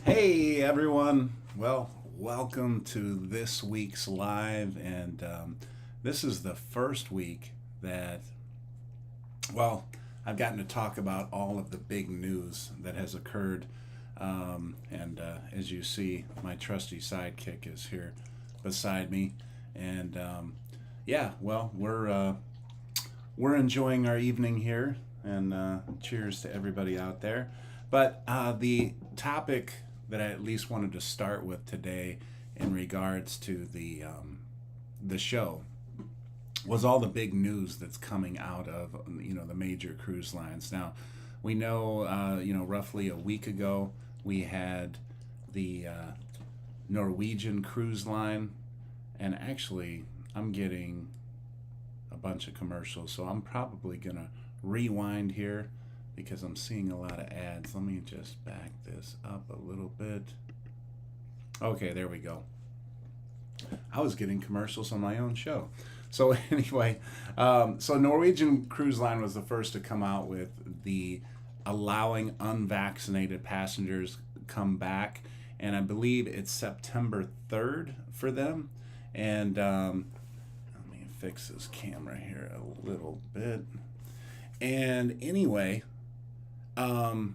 Hey everyone. Well, welcome to this week's live, and this is the first week that, well, I've gotten to talk about all of the big news that has occurred. And as you see, my trusty sidekick is here beside me, and yeah, well, we're enjoying our evening here, and cheers to everybody out there. But the topic that I at least wanted to start with today, in regards to the show, was all the big news that's coming out of the major cruise lines. Now, we know roughly a week ago we had the Norwegian cruise line, and actually I'm getting a bunch of commercials, so I'm probably gonna rewind here because I'm seeing a lot of ads. Let me just back this up a little bit. Okay, there we go. I was getting commercials on my own show. So anyway, so Norwegian Cruise Line was the first to come out with the allowing unvaccinated passengers come back, and I believe it's September 3rd for them. And let me fix this camera here a little bit. And anyway, I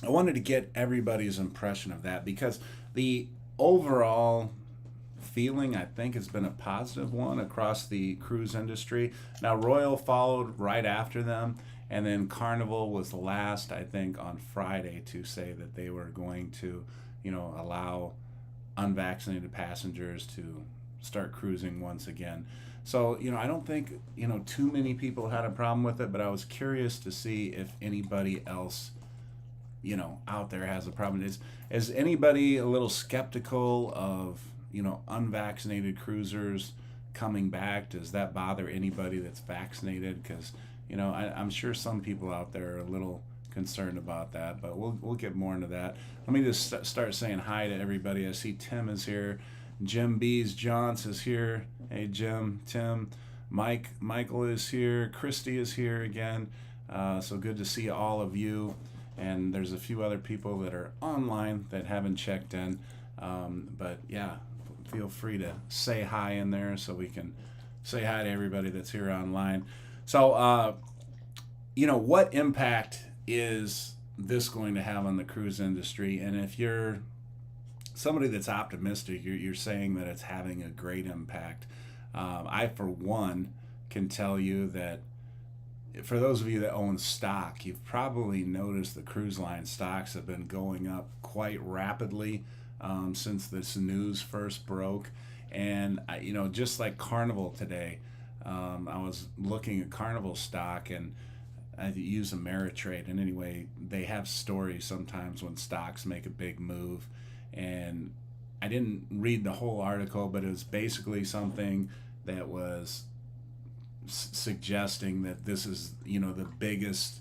wanted to get everybody's impression of that, because the overall feeling, I think, has been a positive one across the cruise industry. Now, Royal followed right after them, and then Carnival was the last, I think, on Friday to say that they were going to, allow unvaccinated passengers to start cruising once again. So, I don't think, too many people had a problem with it, but I was curious to see if anybody else, out there has a problem. Is anybody a little skeptical of, unvaccinated cruisers coming back? Does that bother anybody that's vaccinated? Because, I'm sure some people out there are a little concerned about that, but we'll get more into that. Let me just start saying hi to everybody. I see Tim is here. Jim Bees Johns is here. Hey Jim, Tim, Michael is here. Christy is here again. So good to see all of you. And there's a few other people that are online that haven't checked in. But yeah, feel free to say hi in there so we can say hi to everybody that's here online. So, what impact is this going to have on the cruise industry? And if you're somebody that's optimistic, you're saying that it's having a great impact. I, for one, can tell you that for those of you that own stock, you've probably noticed the cruise line stocks have been going up quite rapidly since this news first broke. And, just like Carnival today, I was looking at Carnival stock, and I use Ameritrade. And anyway, they have stories sometimes when stocks make a big move. And I didn't read the whole article, but it was basically something that was suggesting that this is, the biggest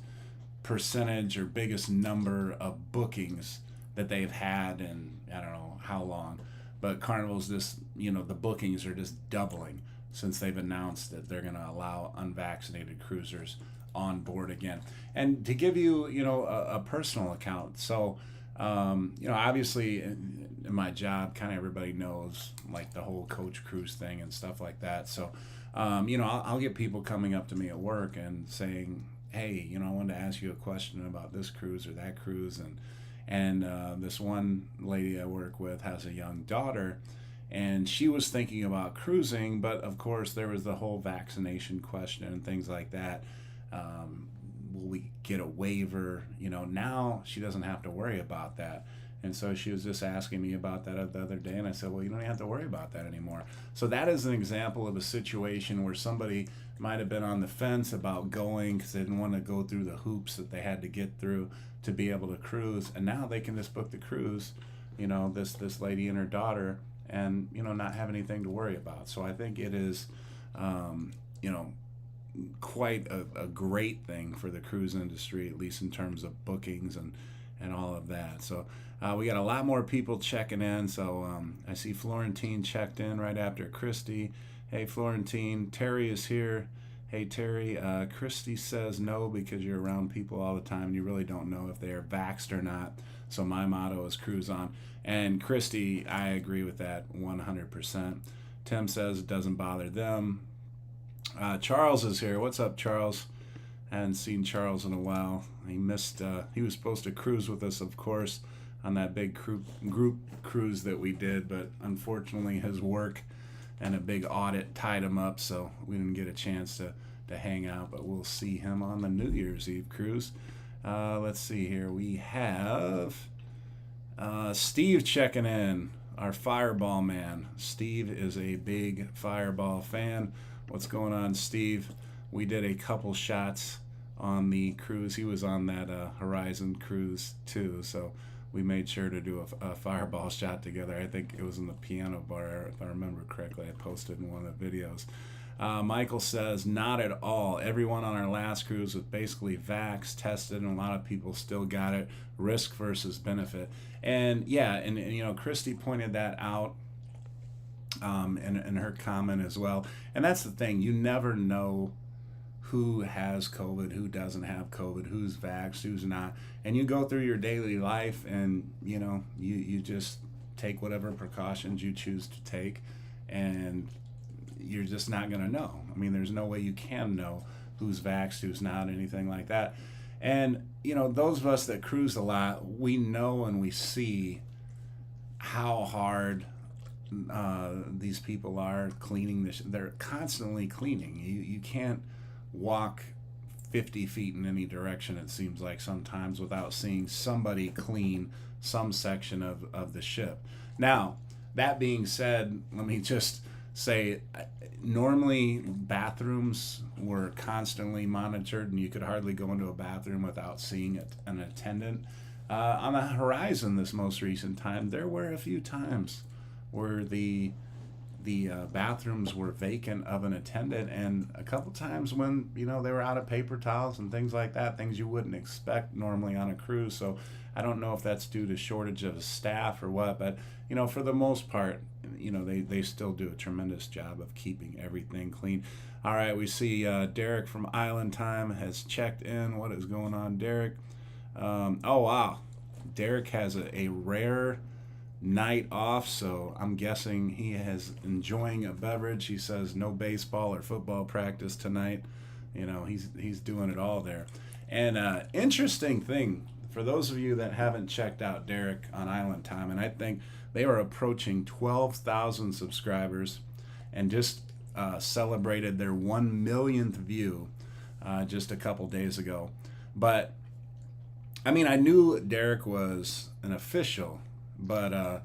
percentage or biggest number of bookings that they've had in I don't know how long. But Carnival's just, the bookings are just doubling since they've announced that they're going to allow unvaccinated cruisers on board again. And to give you, a personal account, so obviously in my job, kind of everybody knows like the whole coach cruise thing and stuff like that. So, I'll get people coming up to me at work and saying, hey, I wanted to ask you a question about this cruise or that cruise. And this one lady I work with has a young daughter, and she was thinking about cruising, but of course there was the whole vaccination question and things like that. Will we get a waiver? Now she doesn't have to worry about that. And so she was just asking me about that the other day, and I said, well, you don't have to worry about that anymore. So that is an example of a situation where somebody might have been on the fence about going because they didn't want to go through the hoops that they had to get through to be able to cruise, and now they can just book the cruise, this lady and her daughter, and not have anything to worry about. So I think it is quite a great thing for the cruise industry, at least in terms of bookings and all of that. So we got a lot more people checking in. So I see Florentine checked in right after Christy. Hey, Florentine. Terry is here. Hey Terry, Christy says no because you're around people all the time and you really don't know if they are vaxxed or not. So my motto is cruise on. And Christy, I agree with that 100%. Tim says it doesn't bother them. Charles is here. What's up, Charles? I hadn't seen Charles in a while. He missed. He was supposed to cruise with us, of course, on that big group cruise that we did, but unfortunately his work and a big audit tied him up, so we didn't get a chance to hang out, but we'll see him on the New Year's Eve cruise. Let's see here. We have Steve checking in, our Fireball man. Steve is a big Fireball fan. What's going on, Steve? We did a couple shots on the cruise. He was on that Horizon cruise too, so we made sure to do a Fireball shot together. I think it was in the piano bar, if I remember correctly. I posted in one of the videos. Michael says, not at all. Everyone on our last cruise was basically vax tested, and a lot of people still got it. Risk versus benefit. And yeah, and you know, Christy pointed that out in her comment as well. And that's the thing. You never know who has COVID, who doesn't have COVID, who's vaxxed, who's not. And you go through your daily life and, you know, you just take whatever precautions you choose to take, and you're just not going to know. I mean, there's no way you can know who's vaxxed, who's not, anything like that. And, you know, those of us that cruise a lot, we know and we see how hard these people are cleaning this. They're constantly cleaning. You can't walk 50 feet in any direction, it seems like sometimes, without seeing somebody clean some section of the ship. Now, that being said, let me just say, normally bathrooms were constantly monitored and you could hardly go into a bathroom without seeing an attendant. On the Horizon this most recent time, there were a few times where the bathrooms were vacant of an attendant, and a couple times when, you know, they were out of paper towels and things like that, things you wouldn't expect normally on a cruise. So I don't know if that's due to shortage of staff or what, but, you know, for the most part, you know, they still do a tremendous job of keeping everything clean. All right, we see Derek from Island Time has checked in. What is going on, Derek? Oh, wow. Derek has a rare night off, so I'm guessing he is enjoying a beverage. He says no baseball or football practice tonight. You know, he's doing it all there. And interesting thing, for those of you that haven't checked out Derek on Island Time, and I think they are approaching 12,000 subscribers and just celebrated their 1 millionth view just a couple days ago. But I mean, I knew Derek was an official, but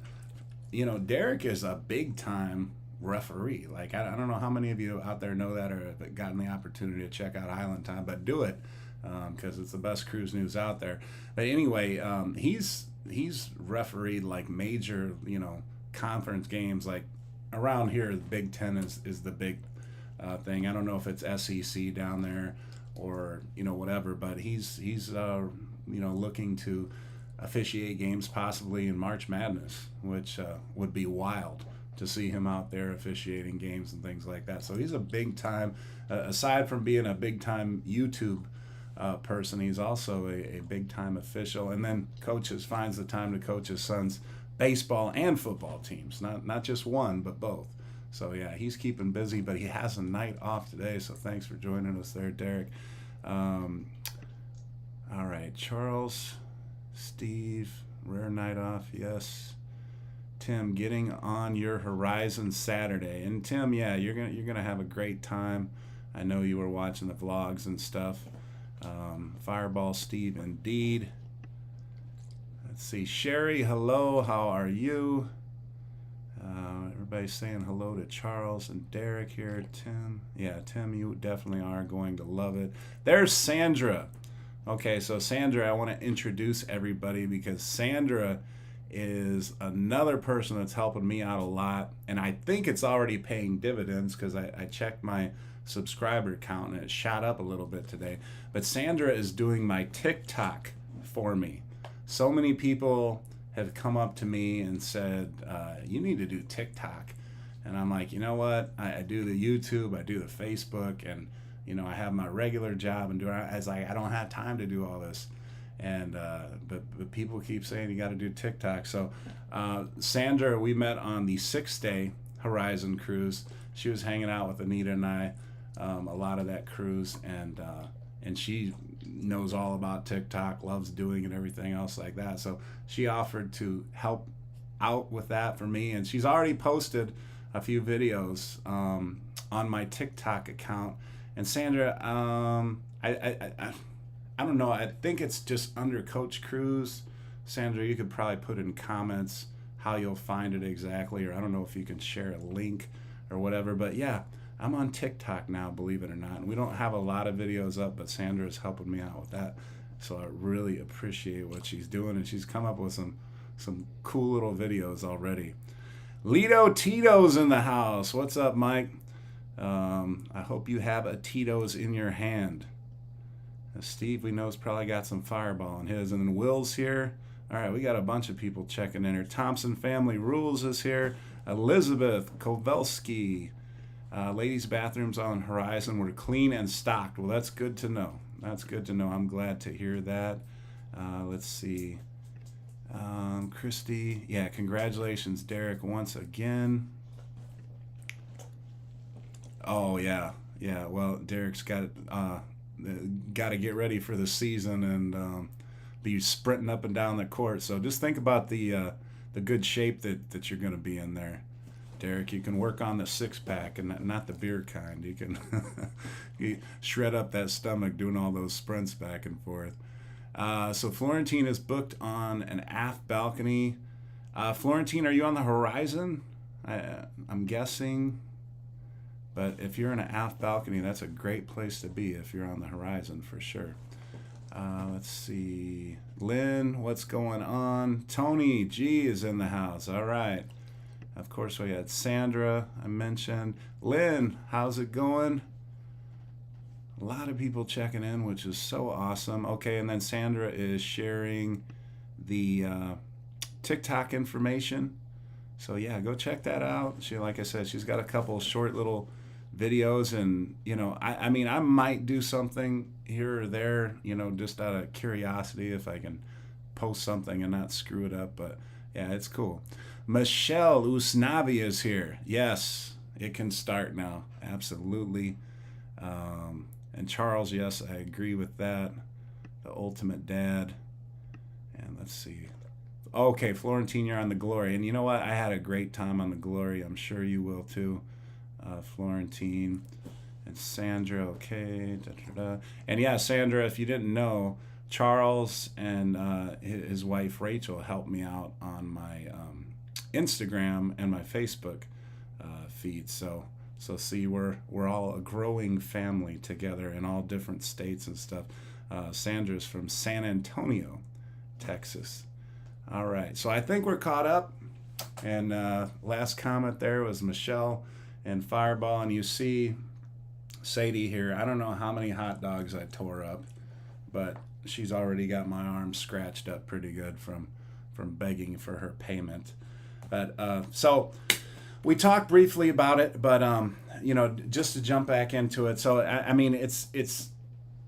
you know, Derek is a big time referee. Like, I don't know how many of you out there know that or have gotten the opportunity to check out Island Time, but do it, because it's the best cruise news out there. But anyway, he's refereed like major, you know, conference games. Like around here, the Big Ten is the big thing. I don't know if it's SEC down there or, you know, whatever, but he's you know, looking to officiate games possibly in March Madness, which would be wild to see him out there officiating games and things like that. So he's a big time, aside from being a big time YouTube person, he's also a big time official, and then finds the time to coach his son's baseball and football teams, not just one, but both. So yeah, he's keeping busy, but he has a night off today, so thanks for joining us there, Derek. All right, Charles, Steve, rare night off, yes. Tim, getting on your Horizon Saturday. And Tim, yeah, you're gonna have a great time. I know you were watching the vlogs and stuff. Fireball Steve, indeed. Let's see, Sherry, hello, how are you? Everybody's saying hello to Charles and Derek here. Tim, yeah, Tim, you definitely are going to love it. There's Sandra. Okay, so Sandra, I want to introduce everybody because Sandra is another person that's helping me out a lot, and I think it's already paying dividends because I checked my subscriber count and it shot up a little bit today. But Sandra is doing my TikTok for me. So many people have come up to me and said, you need to do TikTok. And I'm like, you know what? I do the YouTube, I do the Facebook, and I have my regular job and I was like, I don't have time to do all this. And but people keep saying you got to do TikTok. So Sandra, we met on the 6-day Horizon cruise. She was hanging out with Anita and I a lot of that cruise, and she knows all about TikTok, loves doing it, everything else like that. So she offered to help out with that for me, and she's already posted a few videos on my TikTok account. And Sandra, I don't know. I think it's just under Coach Cruz. Sandra, you could probably put in comments how you'll find it exactly, or I don't know if you can share a link or whatever. But yeah, I'm on TikTok now, believe it or not. And we don't have a lot of videos up, but Sandra is helping me out with that. So I really appreciate what she's doing, and she's come up with some cool little videos already. Lido Tito's in the house. What's up, Mike? I hope you have a Tito's in your hand. Steve, we know, has probably got some Fireball in his. And then Will's here. All right, we got a bunch of people checking in here. Thompson Family Rules is here. Elizabeth Kovelski. Ladies' bathrooms on Horizon were clean and stocked. Well, that's good to know. That's good to know. I'm glad to hear that. Let's see. Christy. Yeah, congratulations, Derek, once again. Oh, yeah. Yeah, well, Derek's got to get ready for the season and be sprinting up and down the court. So just think about the good shape that you're going to be in there, Derek. You can work on the 6-pack and not the beer kind. You can you shred up that stomach doing all those sprints back and forth. So Florentine is booked on an aft balcony. Florentine, are you on the Horizon? I'm guessing. But if you're in an aft balcony, that's a great place to be if you're on the Horizon for sure. Let's see. Lynn, what's going on? Tony G is in the house. All right. Of course, we had Sandra, I mentioned. Lynn, how's it going? A lot of people checking in, which is so awesome. Okay, and then Sandra is sharing the TikTok information. So yeah, go check that out. She, like I said, she's got a couple short little videos, and I mean, I might do something here or there, just out of curiosity, if I can post something and not screw it up. But yeah, it's cool. Michelle Usnavi is here. Yes, it can start now. Absolutely. And Charles, yes, I agree with that. The ultimate dad. And let's see. Okay, Florentine, you're on the Glory. And you know what? I had a great time on the Glory. I'm sure you will too. Florentine and Sandra, okay. Da, da, da. And yeah, Sandra, if you didn't know, Charles and his wife Rachel helped me out on my Instagram and my Facebook feed. So see, we're all a growing family together in all different states and stuff. Sandra's from San Antonio, Texas. All right, so I think we're caught up. And last comment there was Michelle and Fireball. And you see Sadie here. I don't know how many hot dogs I tore up, but she's already got my arm scratched up pretty good from begging for her payment. But so we talked briefly about it, but just to jump back into it. So I mean, it's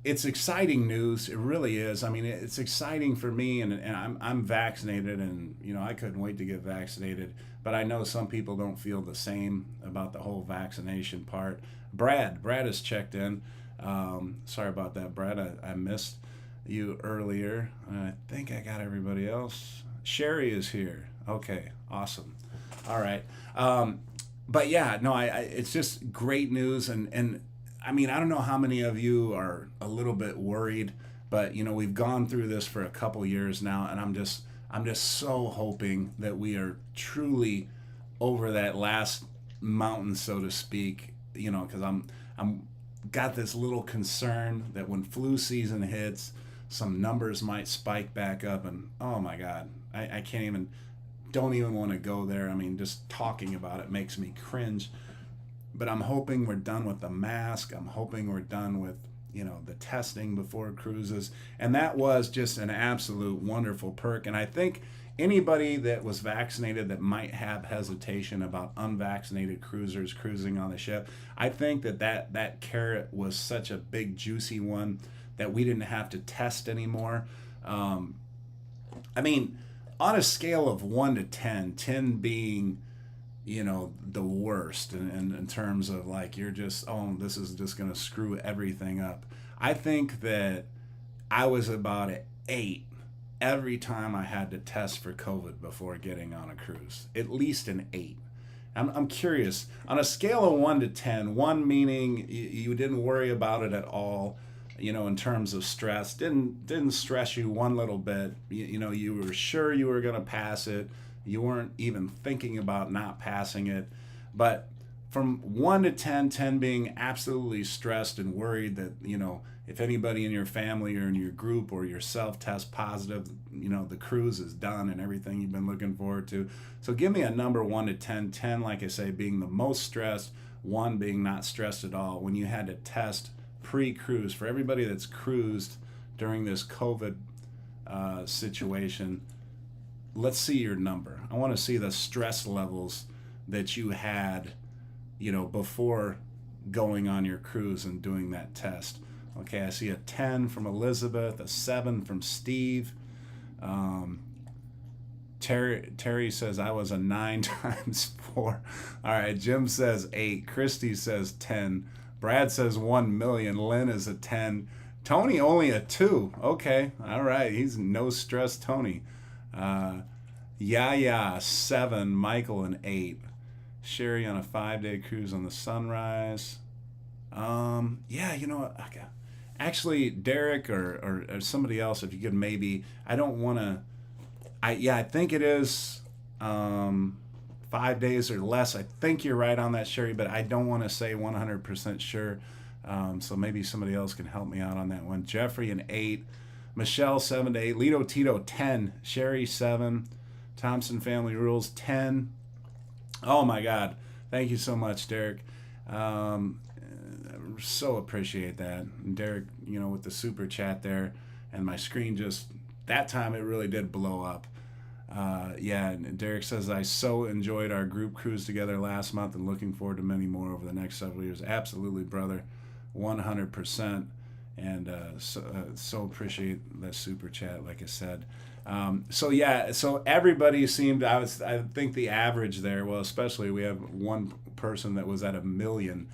exciting news. It really is. I mean, it's exciting for me, and I'm vaccinated, and I couldn't wait to get vaccinated. But I know some people don't feel the same about the whole vaccination part. Brad has checked in. Sorry about that, Brad. I missed you earlier. I think I got everybody else. Sherry is here. Okay, awesome. All right. But yeah, no, it's just great news, and I mean, I don't know how many of you are a little bit worried, but we've gone through this for a couple years now, and I'm just so hoping that we are truly over that last mountain, so to speak. Because I'm got this little concern that when flu season hits, some numbers might spike back up, and oh my God, I don't even want to go there. I mean, just talking about it makes me cringe. But I'm hoping we're done with the mask. I'm hoping we're done with, the testing before cruises. And that was just an absolute wonderful perk. And I think anybody that was vaccinated that might have hesitation about unvaccinated cruisers cruising on the ship, I think that carrot was such a big juicy one that we didn't have to test anymore. I mean, on a scale of 1 to 10, 10 being, the worst in terms of like, you're just, oh, this is just going to screw everything up. I think that I was about an 8 every time I had to test for COVID before getting on a cruise. At least an 8. I'm curious, on a scale of 1 to 10, 1 meaning you didn't worry about it at all, in terms of stress, didn't stress you one little bit. You were sure you were going to pass it. You weren't even thinking about not passing it. But from 1 to 10, 10 being absolutely stressed and worried that, if anybody in your family or in your group or yourself test positive, the cruise is done and everything you've been looking forward to. So give me a number 1 to 10. 10, like I say, being the most stressed, 1 being not stressed at all. When you had to test pre-cruise, for everybody that's cruised during this COVID situation, let's see your number. I want to see the stress levels that you had, before going on your cruise and doing that test. Okay, I see a 10 from Elizabeth, a 7 from Steve. Terry says I was a 9 times 4. All right, Jim says 8. Christy says 10. Brad says 1 million. Lynn is a 10. Tony only a 2. Okay, all right. He's no stress, Tony. Yeah, 7. Michael an 8. Sherry on a 5-day cruise on the Sunrise. Yeah, okay. Actually, Derek or somebody else, if you could maybe, I don't want to. I think it is 5 days or less. I think you're right on that, Sherry, but I don't want to say 100% sure. So maybe somebody else can help me out on that one. Jeffrey, an 8. Michelle, 7 to 8. Lito Tito, 10. Sherry, 7. Thompson Family Rules, 10. Oh, my God. Thank you so much, Derek. So appreciate that. And Derek, with the super chat there, and my screen just, that time it really did blow up. Yeah, and Derek says, I so enjoyed our group cruise together last month and looking forward to many more over the next several years. Absolutely, brother, 100%. And so appreciate that super chat, like I said. So everybody seemed, I think the average there, well, especially we have one person that was at 1 million.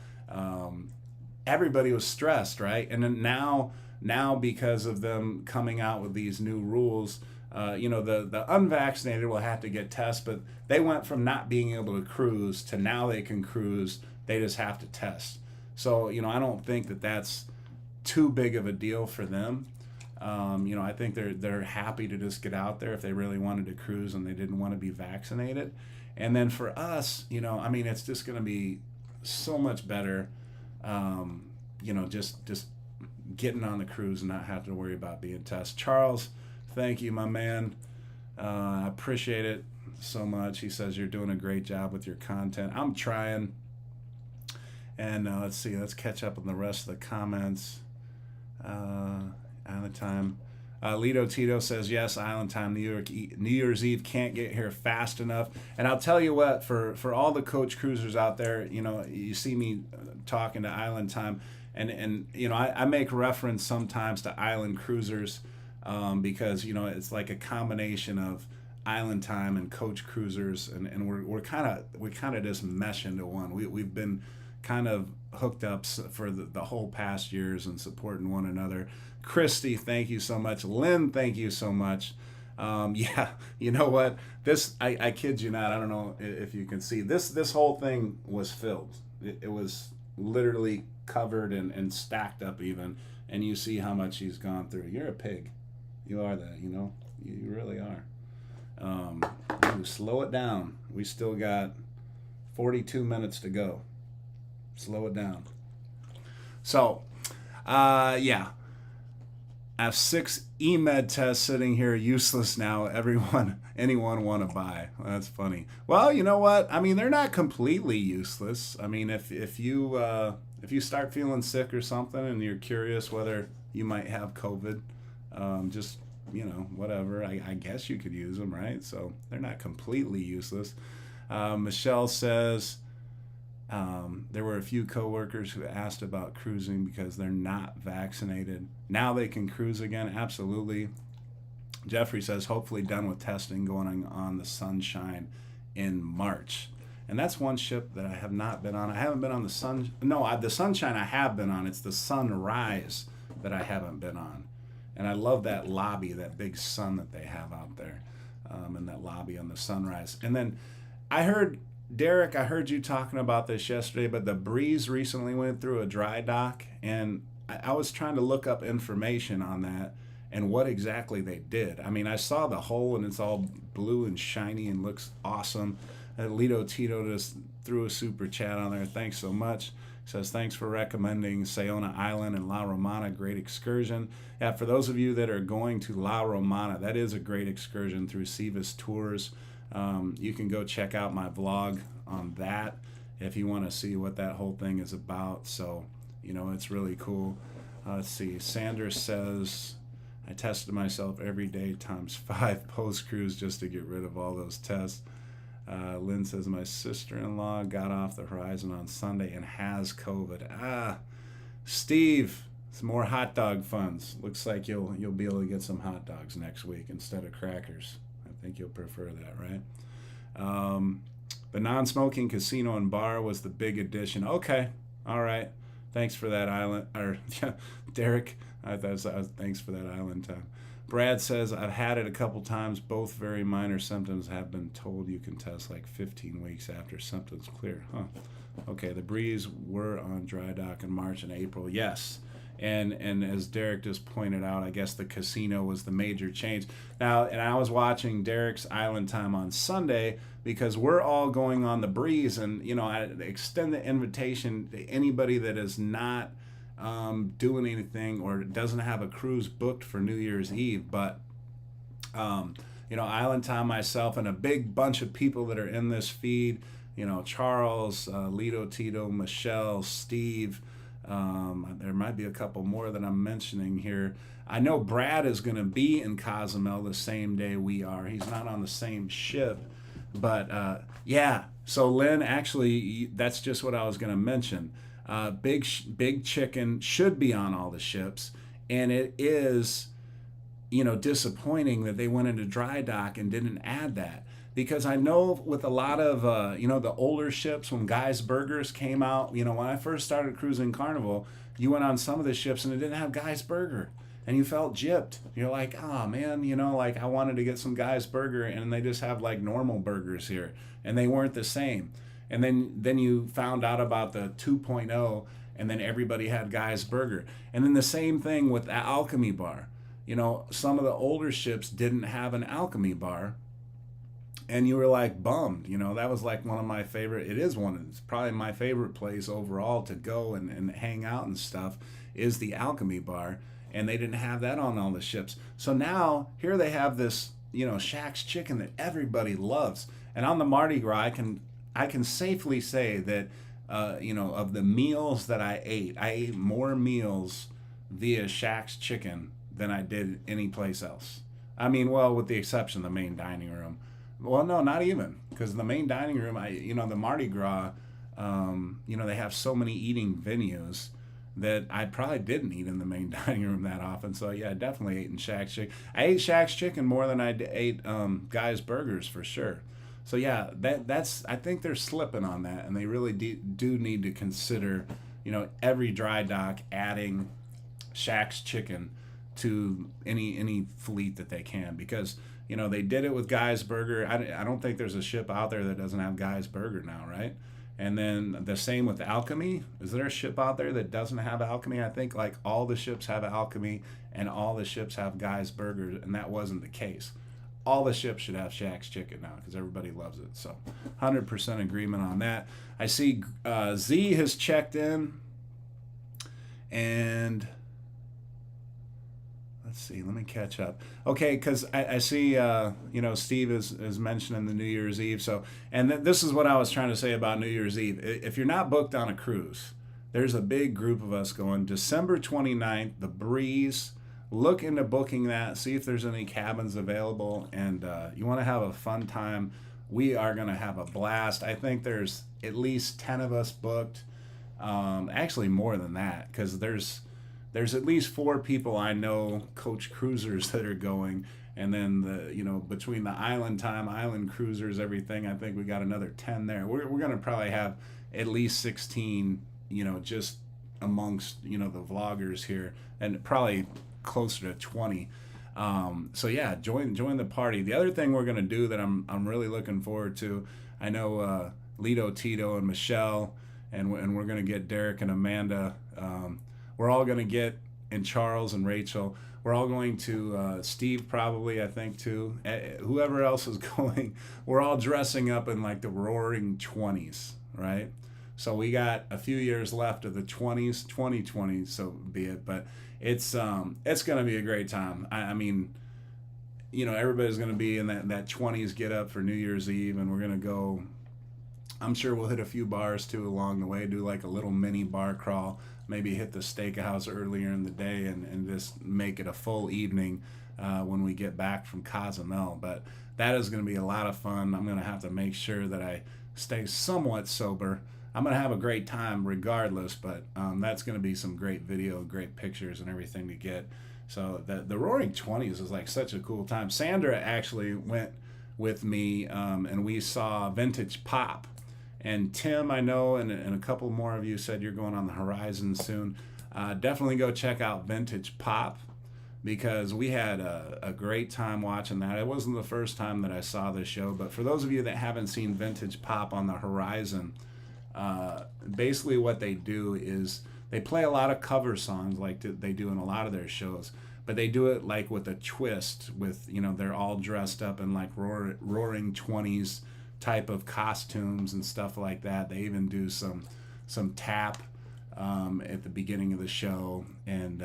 Everybody was stressed, right? And then now because of them coming out with these new rules, the unvaccinated will have to get tests, but they went from not being able to cruise to now they can cruise. They just have to test. So, I don't think that that's too big of a deal for them. I think they're happy to just get out there if they really wanted to cruise and they didn't want to be vaccinated. And then for us, it's just going to be so much better, just getting on the cruise and not having to worry about being tested. Charles, thank you, my man. I appreciate it so much. He says you're doing a great job with your content. I'm trying. And let's see. Let's catch up on the rest of the comments. Island Time. Lito Tito says, yes, Island Time, New Year's Eve can't get here fast enough. And I'll tell you what, for all the coach cruisers out there, you see me talking to Island Time, and I make reference sometimes to island cruisers because, it's like a combination of Island Time and coach cruisers, and we're kind of just mesh into one. We've been kind of hooked up for the whole past years and supporting one another. Christy, thank you so much. Lynn, thank you so much. Yeah, you know what? This, I kid you not, I don't know if you can see, this whole thing was filled. It was literally covered and stacked up even, and you see how much he's gone through. You're a pig. You are that, you really are. Slow it down. We still got 42 minutes to go. Slow it down. So, yeah. I have 6 eMed tests sitting here useless now. Anyone want to buy? That's funny. Well, you know what? They're not completely useless. If you start feeling sick or something and you're curious whether you might have COVID, just whatever. I guess you could use them, right? So they're not completely useless. Michelle says there were a few coworkers who asked about cruising because they're not vaccinated. Now they can cruise again. Absolutely. Jeffrey says, hopefully done with testing going on the Sunshine in March. And that's one ship that I have not been on. I haven't been on the the Sunshine I have been on. It's the Sunrise that I haven't been on. And I love that lobby, that big sun that they have out there in that lobby on the Sunrise. And then Derek, I heard you talking about this yesterday, but the Breeze recently went through a dry dock. And I was trying to look up information on that and what exactly they did. I mean, I saw the hull and it's all blue and shiny and looks awesome. Lito Tito just threw a super chat on there. Thanks so much. Says, thanks for recommending Sayona Island and La Romana. Great excursion. Yeah, for those of you that are going to La Romana, that is a great excursion through Sivas Tours. You can go check out my vlog on that if you want to see what that whole thing is about. So, it's really cool. Let's see. Sanders says, I tested myself every day times 5 post-cruise just to get rid of all those tests. Lynn says, my sister-in-law got off the Horizon on Sunday and has COVID. Steve, some more hot dog funds. Looks like you'll be able to get some hot dogs next week instead of crackers. I think you'll prefer that, right? The non-smoking casino and bar was the big addition. Okay, all right. Thanks for that Derek. Thanks for that island time. Brad says, I've had it a couple times. Both very minor symptoms. Have been told you can test like 15 weeks after symptoms clear. Okay, the Breeze were on dry dock in March and April. Yes. And as Derek just pointed out, I guess the casino was the major change. Now, and I was watching Derek's Island Time on Sunday because we're all going on the Breeze. And, I extend the invitation to anybody that is not doing anything or doesn't have a cruise booked for New Year's Eve, but Island Time, myself, and a big bunch of people that are in this feed, Charles, Lito Tito, Michelle, Steve, there might be a couple more that I'm mentioning here. I know Brad is going to be in Cozumel the same day we are. He's not on the same ship, but yeah. So Lynn, actually, that's just what I was going to mention. Big Chicken should be on all the ships, and it is, disappointing that they went into dry dock and didn't add that, because I know with a lot of the older ships, when Guy's Burgers came out, when I first started cruising Carnival, you went on some of the ships and it didn't have Guy's Burger, and you felt gypped. You're like, oh man, I wanted to get some Guy's Burger and they just have like normal burgers here, and they weren't the same. And then you found out about the 2.0, and then everybody had Guy's Burger. And then the same thing with the Alchemy Bar. Some of the older ships didn't have an Alchemy Bar, and you were like bummed. That was like one of my favorite. It's probably my favorite place overall to go and hang out and stuff is the Alchemy Bar, and they didn't have that on all the ships. So now here they have this, Shaq's Chicken that everybody loves. And on the Mardi Gras, I can safely say that, of the meals that I ate more meals via Shaq's Chicken than I did any place else. I mean, well, with the exception of the main dining room. Well, no, not even, because the main dining room, the Mardi Gras, they have so many eating venues that I probably didn't eat in the main dining room that often. So yeah, I definitely ate in Shaq's Chicken. I ate Shaq's Chicken more than I ate Guy's Burgers for sure. So yeah, that's I think they're slipping on that, and they really do need to consider, every dry dock adding Shaq's Chicken to any fleet that they can, because they did it with Guy's Burger. I don't think there's a ship out there that doesn't have Guy's Burger now, right? And then the same with Alchemy. Is there a ship out there that doesn't have Alchemy? I think like all the ships have Alchemy and all the ships have Guy's Burger, and that wasn't the case. All the ships should have Shaq's Chicken now because everybody loves it. So 100% agreement on that. I see Z has checked in. And let's see, let me catch up. Okay, because I see, Steve is mentioning the New Year's Eve. So, and this is what I was trying to say about New Year's Eve. If you're not booked on a cruise, there's a big group of us going December 29th, the Breeze, look into booking that, see if there's any cabins available, and you want to have a fun time. We are going to have a blast. I think there's at least 10 of us booked. Actually, more than that, because there's at least 4 people I know, coach cruisers, that are going. And then between the island time, island cruisers, everything, I think we got another 10 there. We're going to probably have at least 16, just amongst, the vloggers here, and probably closer to 20. So yeah, join the party. The other thing we're going to do that I'm really looking forward to, I know Lito, Tito, and Michelle, and we're going to get Derek and Amanda. We're all going to get, and Charles and Rachel. We're all going to, Steve probably, I think, too. Whoever else is going, we're all dressing up in like the roaring 20s, right? So we got a few years left of the 20s, 2020, so be it. But it's going to be a great time. I mean, everybody's going to be in that 20s get up for New Year's Eve, and we're going to go. I'm sure we'll hit a few bars too along the way, do like a little mini bar crawl, maybe hit the steakhouse earlier in the day, and just make it a full evening when we get back from Cozumel. But that is going to be a lot of fun. I'm going to have to make sure that I stay somewhat sober. I'm going to have a great time regardless, but that's going to be some great video, great pictures, and everything to get. So the Roaring 20s is like such a cool time. Sandra actually went with me, and we saw Vintage Pop. And Tim, I know, and a couple more of you said you're going on the horizon soon. Definitely go check out Vintage Pop, because we had a great time watching that. It wasn't the first time that I saw this show, but for those of you that haven't seen Vintage Pop on the horizon, basically what they do is they play a lot of cover songs like they do in a lot of their shows, but they do it like with a twist, with, they're all dressed up in like roaring 20s type of costumes and stuff like that. They even do some tap at the beginning of the show, and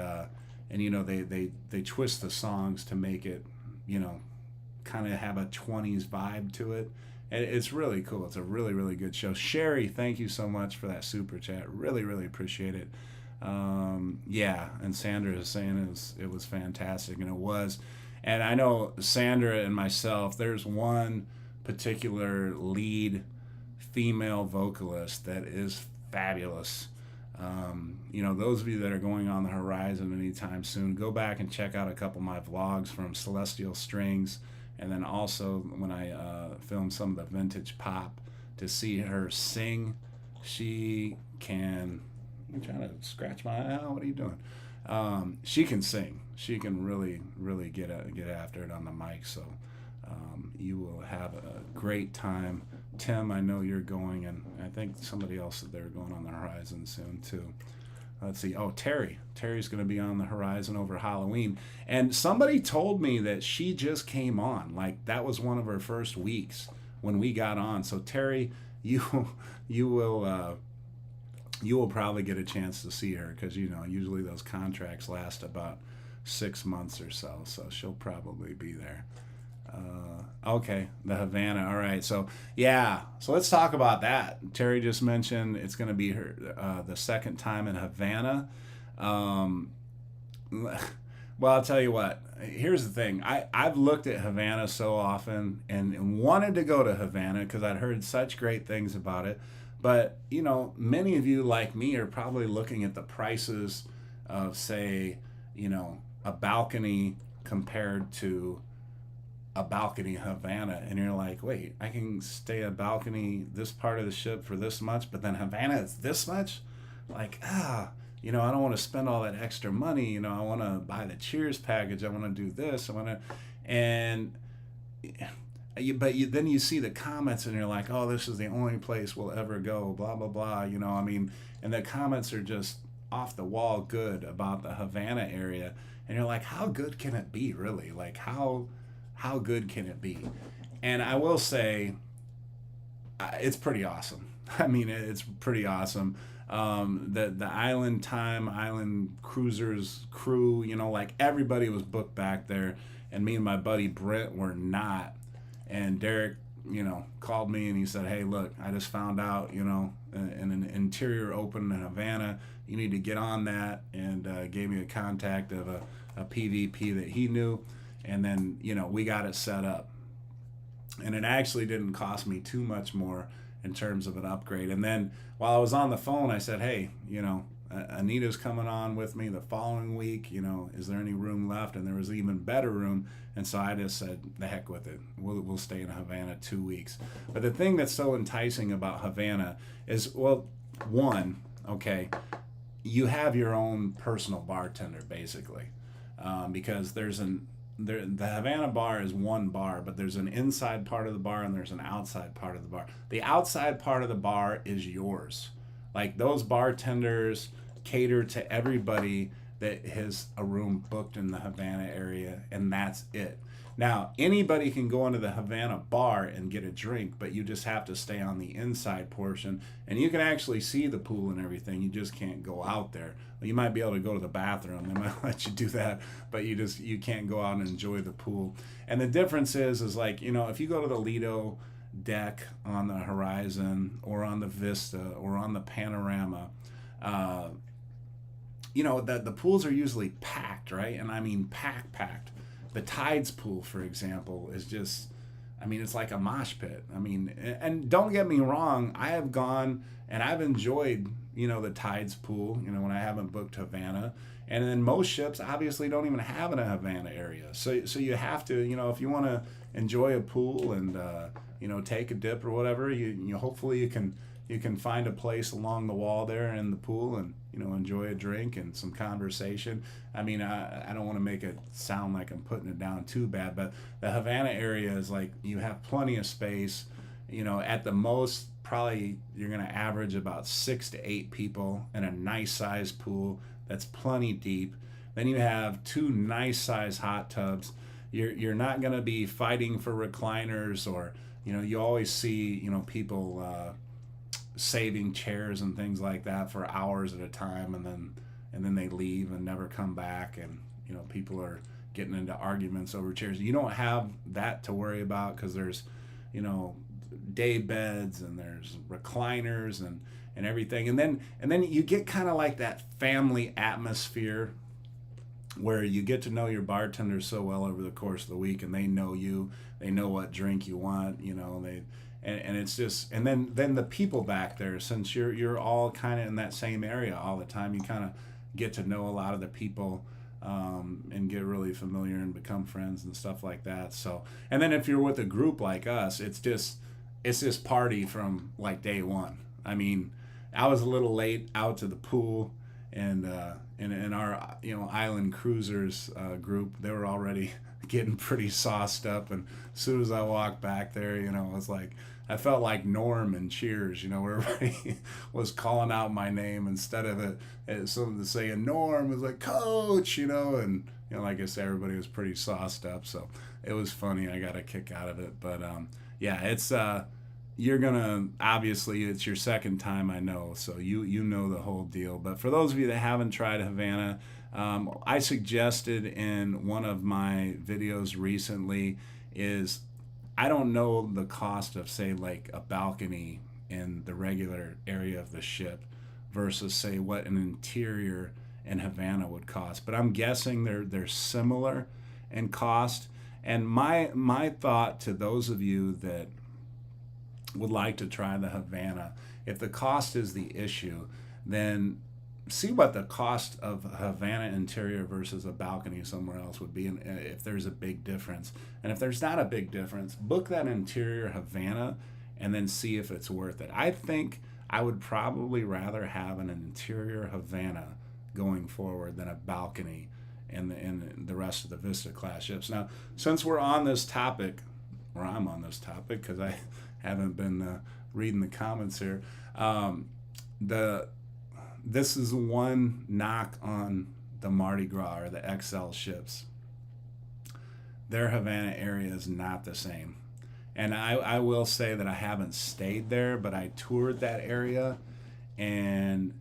they twist the songs to make it, kind of have a 20s vibe to it. And it's really cool. It's a really, really good show. Sherry, thank you so much for that super chat. Really, really appreciate it. Yeah, and Sandra is saying it was fantastic, and it was. And I know Sandra and myself, there's one particular lead female vocalist that is fabulous. Those of you that are going on the horizon anytime soon, go back and check out a couple of my vlogs from Celestial Strings, and then also when I filmed some of the Vintage Pop, to see her sing. She can. You're trying to scratch my eye out? What are you doing? She can sing. She can really, really get after it on the mic. So you will have a great time. Tim, I know you're going, and I think somebody else said they were going on the horizon soon too. Let's see. Oh, Terry's going to be on the horizon over Halloween. And somebody told me that she just came on. Like, that was one of her first weeks when we got on. So, Terry, you will probably get a chance to see her, because, usually those contracts last about 6 months or so. So she'll probably be there. Okay, the Havana. All right, so yeah, so let's talk about that. Terry just mentioned it's going to be her the second time in Havana. Well, I'll tell you what. Here's the thing. I've looked at Havana so often and wanted to go to Havana because I'd heard such great things about it. But many of you like me are probably looking at the prices of, say, a balcony compared to a balcony Havana, and you're like, wait, I can stay a balcony this part of the ship for this much, but then Havana is this much? Like, I don't want to spend all that extra money. I want to buy the Cheers package. I want to do this. Then you see the comments and you're like, oh, this is the only place we'll ever go, blah, blah, blah. And the comments are just off the wall good about the Havana area. And you're like, how good can it be, really? Like, how good can it be? And I will say, it's pretty awesome. I mean, it's pretty awesome. The island cruisers crew, like everybody was booked back there, and me and my buddy Brent were not. And Derek, called me and he said, hey, look, I just found out, in an interior open in Havana, you need to get on that, and gave me a contact of a a PVP that he knew, and then we got it set up, and it actually didn't cost me too much more in terms of an upgrade. And then while I was on the phone, I said, hey, Anita's coming on with me the following week. Is there any room left? And there was even better room. And so I just said, the heck with it. We'll stay in Havana 2 weeks. But the thing that's so enticing about Havana is, well, one, okay, you have your own personal bartender basically, because the Havana bar is one bar, but there's an inside part of the bar and there's an outside part of the bar. The outside part of the bar is yours. Like, those bartenders cater to everybody that has a room booked in the Havana area, and that's it. Now, anybody can go into the Havana bar and get a drink, but you just have to stay on the inside portion, and you can actually see the pool and everything. You just can't go out there. You might be able to go to the bathroom. They might let you do that, but you can't go out and enjoy the pool. And the difference is like, if you go to the Lido deck on the Horizon or on the Vista or on the Panorama, the pools are usually packed, right? And I mean packed. The Tides pool, for example, is just, it's like a mosh pit. And don't get me wrong, I have gone and I've enjoyed, the Tides pool, when I haven't booked Havana. And then most ships obviously don't even have a Havana area. So you have to, if you want to enjoy a pool and, take a dip or whatever, you hopefully you can find a place along the wall there in the pool and, enjoy a drink and some conversation. I don't want to make it sound like I'm putting it down too bad, but the Havana area is like, you have plenty of space. At the most, probably you're going to average about 6 to 8 people in a nice sized pool that's plenty deep. Then you have 2 nice sized hot tubs. You're not going to be fighting for recliners, or you always see people saving chairs and things like that for hours at a time, and then they leave and never come back, and people are getting into arguments over chairs. You don't have that to worry about, because there's day beds and there's recliners and everything, and then you get kind of like that family atmosphere where you get to know your bartender so well over the course of the week, and they know you, they know what drink you want, and it's just, and then the people back there, since you're all kind of in that same area all the time, you kind of get to know a lot of the people, and get really familiar and become friends and stuff like that. So, and then if you're with a group like us, it's just party from like day one. I was a little late out to the pool, and in our island cruisers group, they were already getting pretty sauced up, and as soon as I walked back there, it was like, I felt like Norm and Cheers, where everybody was calling out my name instead of it something to say, and Norm was like, Coach, and like I said, everybody was pretty sauced up, so it was funny. I got a kick out of it. But yeah, it's you're gonna, obviously it's your second time, I know, so you know the whole deal. But for those of you that haven't tried Havana, I suggested in one of my videos recently is, I don't know the cost of, say, like a balcony in the regular area of the ship versus, say, what an interior in Havana would cost, but I'm guessing they're similar in cost. And my thought to those of you that would like to try the Havana, if the cost is the issue, then see what the cost of Havana interior versus a balcony somewhere else would be, and if there's a big difference. And if there's not a big difference, book that interior Havana and then see if it's worth it. I think I would probably rather have an interior Havana going forward than a balcony in the rest of the Vista class ships. Now, since we're on this topic, or I'm on this topic because I haven't been reading the comments here, this is one knock on the Mardi Gras or the XL ships. Their Havana area is not the same. And I will say that I haven't stayed there, but I toured that area, and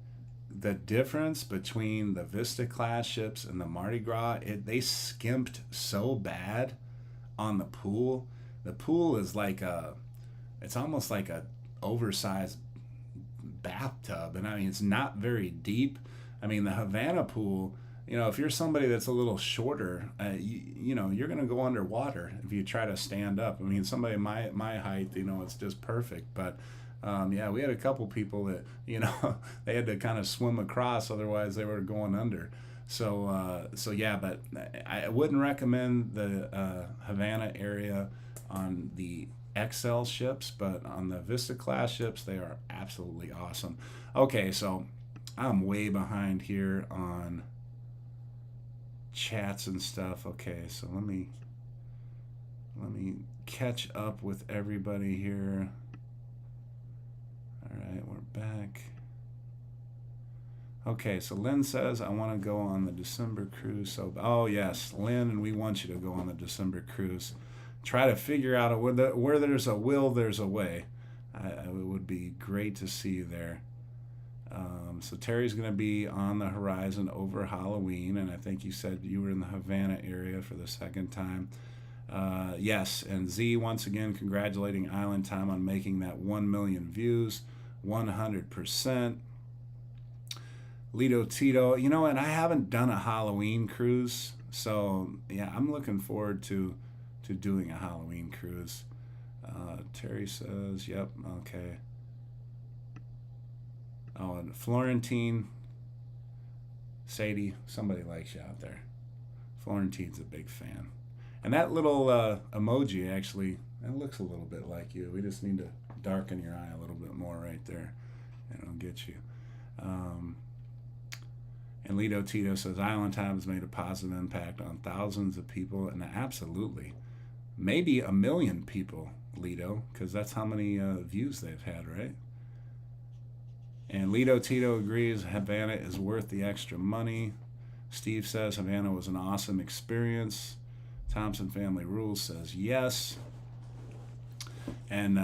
the difference between the Vista class ships and the Mardi Gras, they skimped so bad on the pool. The pool is like it's almost like a oversized bathtub, and it's not very deep. The Havana pool, if you're somebody that's a little shorter, you're going to go underwater if you try to stand up. I mean, somebody my height, it's just perfect. But yeah, we had a couple people that they had to kind of swim across, otherwise they were going under. So yeah, but I wouldn't recommend the Havana area on the XL ships, but on the Vista class ships, they are absolutely awesome. Okay, so I'm way behind here on chats and stuff. Okay, so let me catch up with everybody here. All right, we're back. Okay, so Lynn says, I want to go on the December cruise. So, oh yes, Lynn, and we want you to go on the December cruise. Try to figure out where there's a will, there's a way. It would be great to see you there. So Terry's going to be on the horizon over Halloween, and I think you said you were in the Havana area for the second time. Yes, and Z, once again, congratulating Island Time on making that 1 million views, 100%. Lido Tito, and I haven't done a Halloween cruise, so yeah, I'm looking forward to doing a Halloween cruise. Terry says, yep, okay. Oh, and Florentine, Sadie, somebody likes you out there. Florentine's a big fan. And that little emoji, actually, that looks a little bit like you. We just need to darken your eye a little bit more right there, and it'll get you. And Lido Tito says, Island Time has made a positive impact on thousands of people, and absolutely, maybe 1 million people, Lido, because that's how many views they've had, right? And Lido Tito agrees Havana is worth the extra money. Steve says Havana was an awesome experience. Thompson Family Rules says yes. And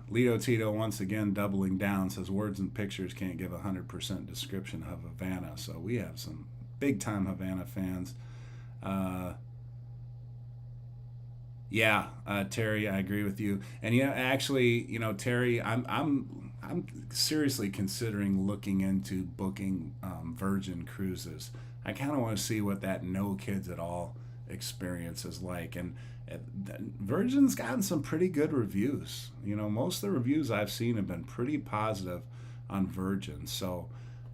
Lido Tito, once again, doubling down, says words and pictures can't give 100% description of Havana. So we have some big-time Havana fans. Yeah, Terry, I agree with you. And actually, Terry, I'm seriously considering looking into booking Virgin cruises. I kind of want to see what that no kids at all experience is like. And Virgin's gotten some pretty good reviews. Most of the reviews I've seen have been pretty positive on Virgin. So,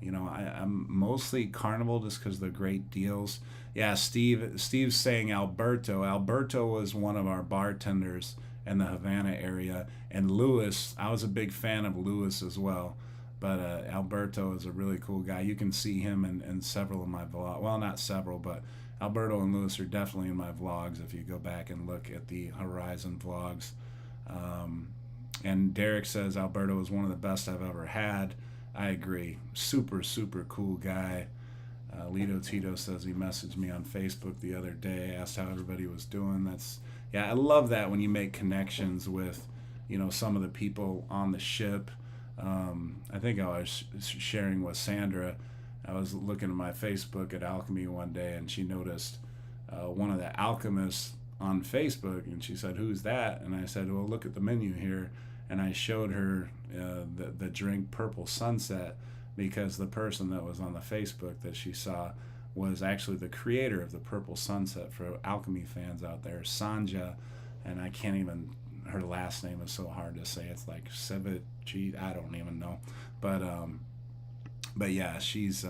I'm mostly Carnival just because of the great deals. Yeah, Steve's saying Alberto. Alberto was one of our bartenders in the Havana area. And Lewis, I was a big fan of Lewis as well. But Alberto is a really cool guy. You can see him in several of my vlogs. Well, not several, but Alberto and Lewis are definitely in my vlogs if you go back and look at the Horizon vlogs. And Derek says Alberto is one of the best I've ever had. I agree. Super, super cool guy. Lido Tito says he messaged me on Facebook the other day, asked how everybody was doing. I love that when you make connections with, some of the people on the ship. I think I was sharing with Sandra. I was looking at my Facebook at Alchemy one day, and she noticed one of the alchemists on Facebook, and she said, "Who's that?" And I said, "Well, look at the menu here." And I showed her the drink Purple Sunset, because the person that was on the Facebook that she saw was actually the creator of the Purple Sunset. For Alchemy fans out there, Sanja, and I can't even, her last name is so hard to say. It's like Sevici, I don't even know. But yeah, she's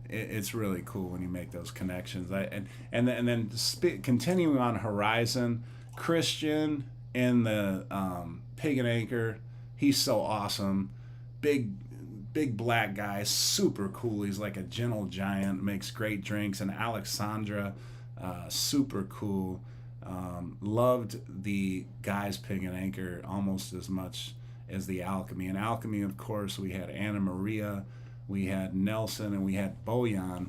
it's really cool when you make those connections. And then continuing on Horizon, Christian in the Pig and Anchor, he's so awesome. Big black guy, super cool. He's like a gentle giant, makes great drinks. And Alexandra, super cool. Loved the guys Pig and Anchor almost as much as the Alchemy. And Alchemy, of course, we had Anna Maria, we had Nelson, and we had Bojan.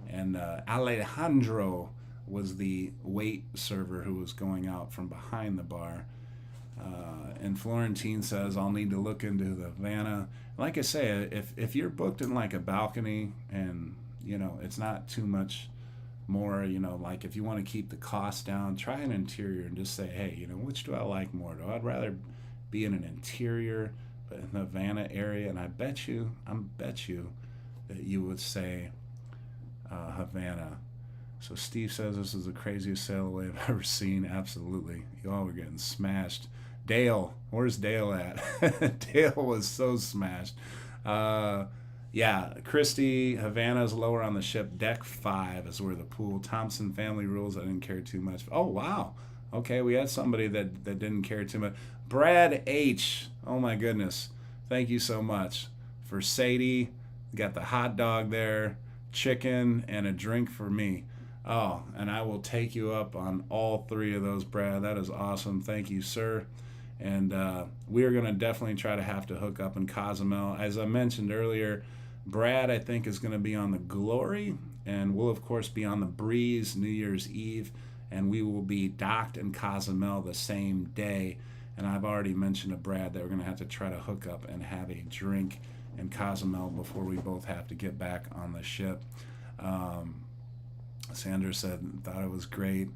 And Alejandro was the wait server who was going out from behind the bar. And Florentine says, I'll need to look into the Havana. Like I say, if you're booked in like a balcony and, it's not too much more, like if you want to keep the cost down, try an interior and just say, hey, which do I like more? Do I rather be in an interior but in the Havana area? And I bet you that you would say Havana. So Steve says this is the craziest sail away I've ever seen. Absolutely. Y'all were getting smashed. Dale, where's Dale at? Dale was so smashed. Yeah, Christy, Havana's lower on the ship. Deck 5 is where the pool. Thompson family rules. I didn't care too much. Oh, wow. Okay, we had somebody that didn't care too much. Brad H. Oh, my goodness. Thank you so much. For Sadie, got the hot dog there, chicken, and a drink for me. Oh, and I will take you up on all 3 of those, Brad. That is awesome. Thank you, sir. And we are going to definitely try to have to hook up in Cozumel. As I mentioned earlier, Brad, I think, is going to be on the Glory, and we'll, of course, be on the Breeze New Year's Eve, and we will be docked in Cozumel the same day. And I've already mentioned to Brad that we're going to have to try to hook up and have a drink in Cozumel before we both have to get back on the ship. Sandra said, thought it was great.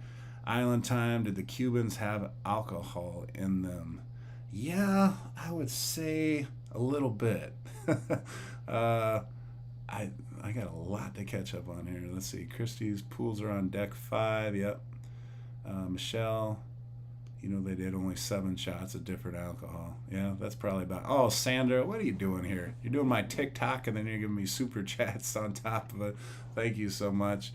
Island time, did the Cubans have alcohol in them? Yeah, I would say a little bit. I got a lot to catch up on here. Let's see. Christie's pools are on deck 5. Yep. Michelle, they did only 7 shots of different alcohol. Yeah, that's probably about. Oh, Sandra, what are you doing here? You're doing my TikTok and then you're giving me super chats on top of it. Thank you so much.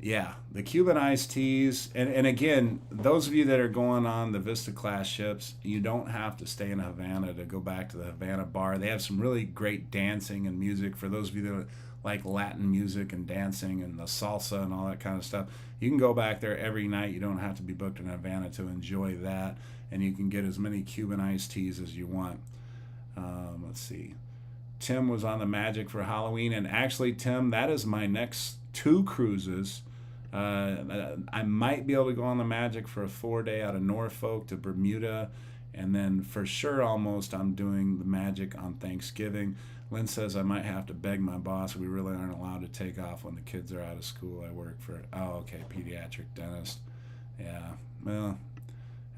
Yeah, the Cuban iced teas, and again, those of you that are going on the Vista class ships, you don't have to stay in Havana to go back to the Havana bar. They have some really great dancing and music for those of you that like Latin music and dancing and the salsa and all that kind of stuff. You can go back there every night. You don't have to be booked in Havana to enjoy that, and you can get as many Cuban iced teas as you want. Let's see. Tim was on the Magic for Halloween, and actually, Tim, that is my next 2 cruises. I might be able to go on the Magic for a 4-day out of Norfolk to Bermuda, and then for sure almost I'm doing the Magic on Thanksgiving. Lynn says I might have to beg my boss. We really aren't allowed to take off when the kids are out of school. I work for, pediatric dentist. Yeah, well,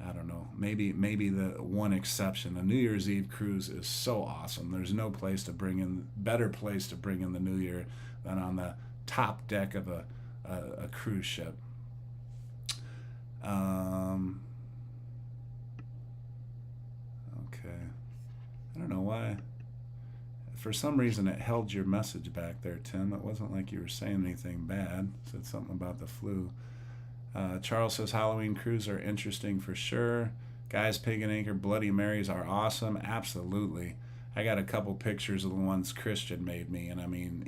I don't know. Maybe the one exception. The New Year's Eve cruise is so awesome. There's no better place to bring in the New Year than on the top deck of a cruise ship. Okay. I don't know why. For some reason, it held your message back there, Tim. It wasn't like you were saying anything bad. It said something about the flu. Charles says Halloween cruises are interesting for sure. Guys, Pig and Anchor, Bloody Marys are awesome. Absolutely. I got a couple pictures of the ones Christian made me, and I mean,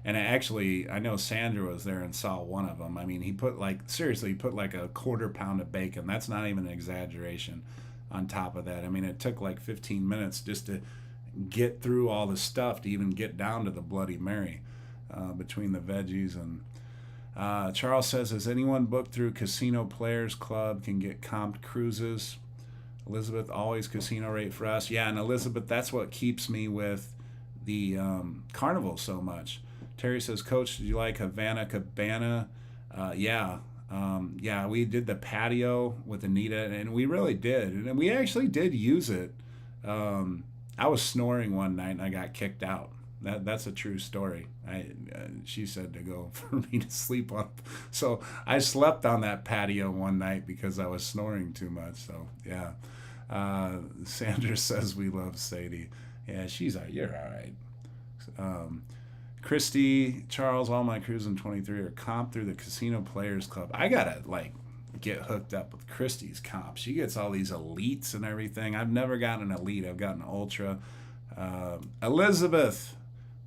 I know Sandra was there and saw one of them. I mean, he put like a quarter pound of bacon. That's not even an exaggeration on top of that. I mean, it took like 15 minutes just to get through all the stuff to even get down to the Bloody Mary between the veggies. And Charles says, has anyone booked through Casino Players Club can get comped cruises? Elizabeth, always casino rate for us. Yeah, and Elizabeth, that's what keeps me with the Carnival so much. Terry says, Coach, did you like Havana Cabana? Yeah, we did the patio with Anita, and we really did. And we actually did use it. I was snoring one night, and I got kicked out. That's a true story. She said to go for me to sleep on. So I slept on that patio one night because I was snoring too much. So, yeah. Sandra says we love Sadie. Yeah, you're all right. Christy, Charles, all my cruises in 23 are comped through the Casino Players Club. I got to, get hooked up with Christy's comp. She gets all these elites and everything. I've never gotten an elite. I've gotten ultra. Elizabeth,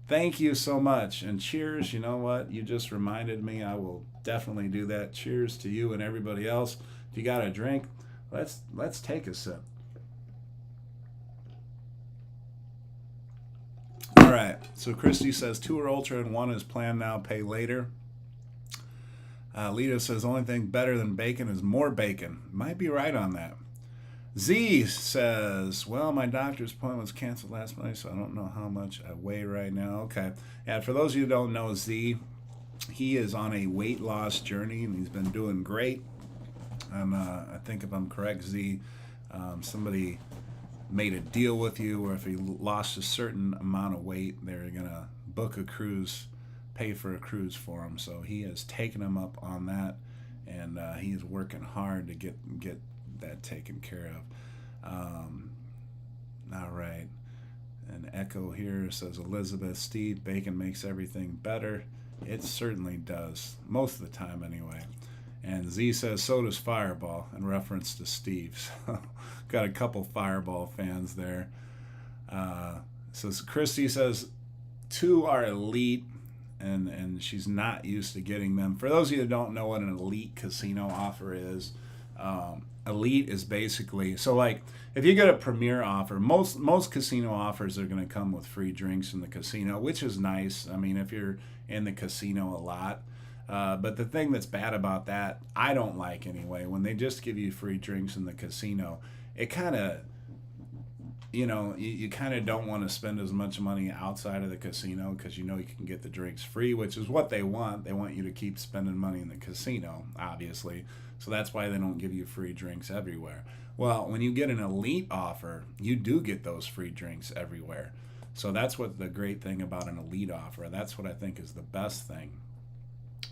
thank you so much. And cheers. You know what? You just reminded me. I will definitely do that. Cheers to you and everybody else. If you got a drink, let's take a sip. All right. So Christy says 2 are ultra and 1 is planned now, pay later. Lita says only thing better than bacon is more bacon. Might be right on that. Z says, well, my doctor's appointment was canceled last night, so I don't know how much I weigh right now. Okay. And for those of you who don't know Z, he is on a weight loss journey, and he's been doing great. I think if I'm correct, Z, somebody made a deal with you where if he lost a certain amount of weight, they're going to book a cruise, pay for a cruise for him. So he has taken him up on that, and he is working hard to get that taken care of. All right. And Echo here says, Elizabeth, Steve, bacon makes everything better. It certainly does, most of the time anyway. And Z says, so does Fireball, in reference to Steve. So got a couple Fireball fans there. So Christy says, 2 are elite, and she's not used to getting them. For those of you that don't know what an elite casino offer is, elite is basically, so like if you get a premier offer, most casino offers are going to come with free drinks in the casino, which is nice. I mean, if you're in the casino a lot. But the thing that's bad about that, I don't like anyway, when they just give you free drinks in the casino, it kind of, you kind of don't want to spend as much money outside of the casino because you can get the drinks free, which is what they want. They want you to keep spending money in the casino, obviously. So that's why they don't give you free drinks everywhere. Well, when you get an elite offer, you do get those free drinks everywhere. So that's what the great thing about an elite offer. That's what I think is the best thing.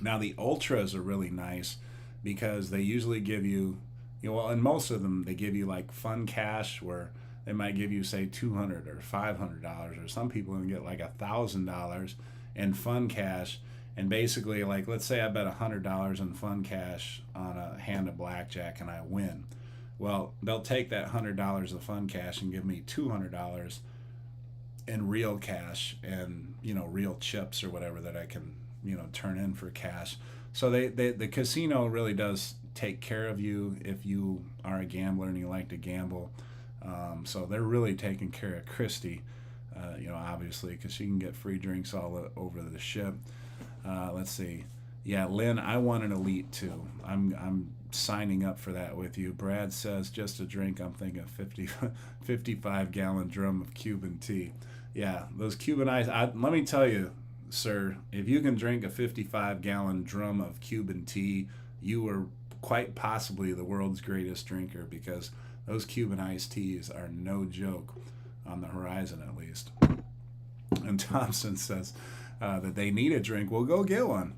Now, the ultras are really nice because they usually give you, and most of them, they give you like fun cash where they might give you, say, $200 or $500, or some people even get like $1,000 in fun cash. And basically, like, let's say I bet $100 in fun cash on a hand of blackjack and I win. Well, they'll take that $100 of fun cash and give me $200 in real cash and, real chips or whatever that I can, turn in for cash. So the casino really does take care of you if you are a gambler and you like to gamble. So they're really taking care of Christy, obviously, because she can get free drinks all over the ship. Let's see. Yeah, Lynn, I want an elite too. I'm signing up for that with you. Brad says, just a drink, I'm thinking 55-gallon drum of Cuban tea. Yeah, those Cuban ice, let me tell you, sir, if you can drink a 55-gallon drum of Cuban tea, you are quite possibly the world's greatest drinker, because those Cuban iced teas are no joke, on the horizon at least. And Thompson says that they need a drink. Well, go get one.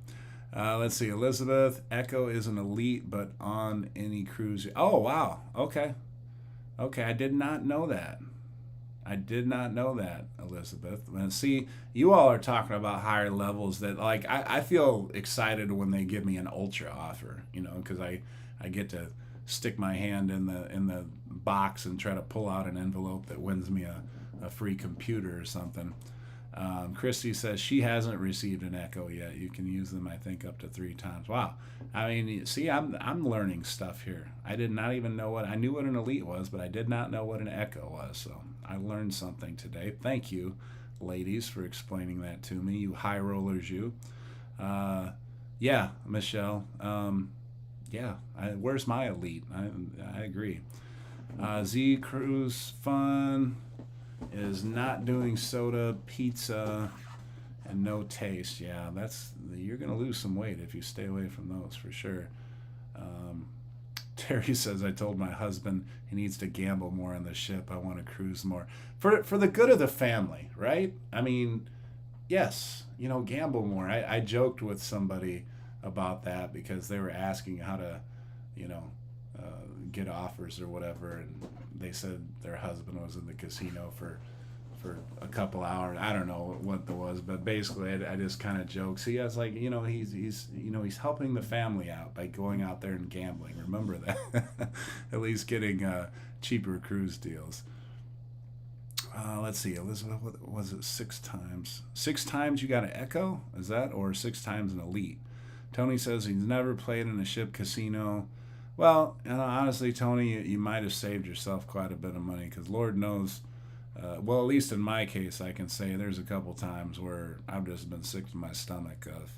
Let's see. Elizabeth, Echo is an elite, but on any cruise. Oh, wow. Okay, I did not know that. Elizabeth. And see, you all are talking about higher levels that, like, I feel excited when they give me an ultra offer, because I get to stick my hand in the box and try to pull out an envelope that wins me a free computer or something. Christy says she hasn't received an Echo yet. You can use them, I think, up to 3 times. Wow. I mean, see, I'm learning stuff here. I did not even know I knew what an elite was, but I did not know what an Echo was. So I learned something today. Thank you, ladies, for explaining that to me. You high rollers, you. Yeah, Michelle. Where's my elite? I agree. Z Cruise Fun is not doing soda, pizza, and no taste. Yeah, you're gonna lose some weight if you stay away from those for sure. Terry says, I told my husband he needs to gamble more on the ship. I want to cruise more for the good of the family, right? I mean, yes, gamble more. I joked with somebody about that because they were asking how to, get offers or whatever, and they said their husband was in the casino for a couple hours. I don't know what it was, but basically I just kind of joked. See, I was like, he's helping the family out by going out there and gambling. Remember that. At least getting cheaper cruise deals. Let's see, Elizabeth, what was it? 6 times? 6 times you got an Echo? Is that, or 6 times an elite? Tony says he's never played in a ship casino. Well, honestly, Tony, you might have saved yourself quite a bit of money, because Lord knows, at least in my case, I can say there's a couple times where I've just been sick to my stomach of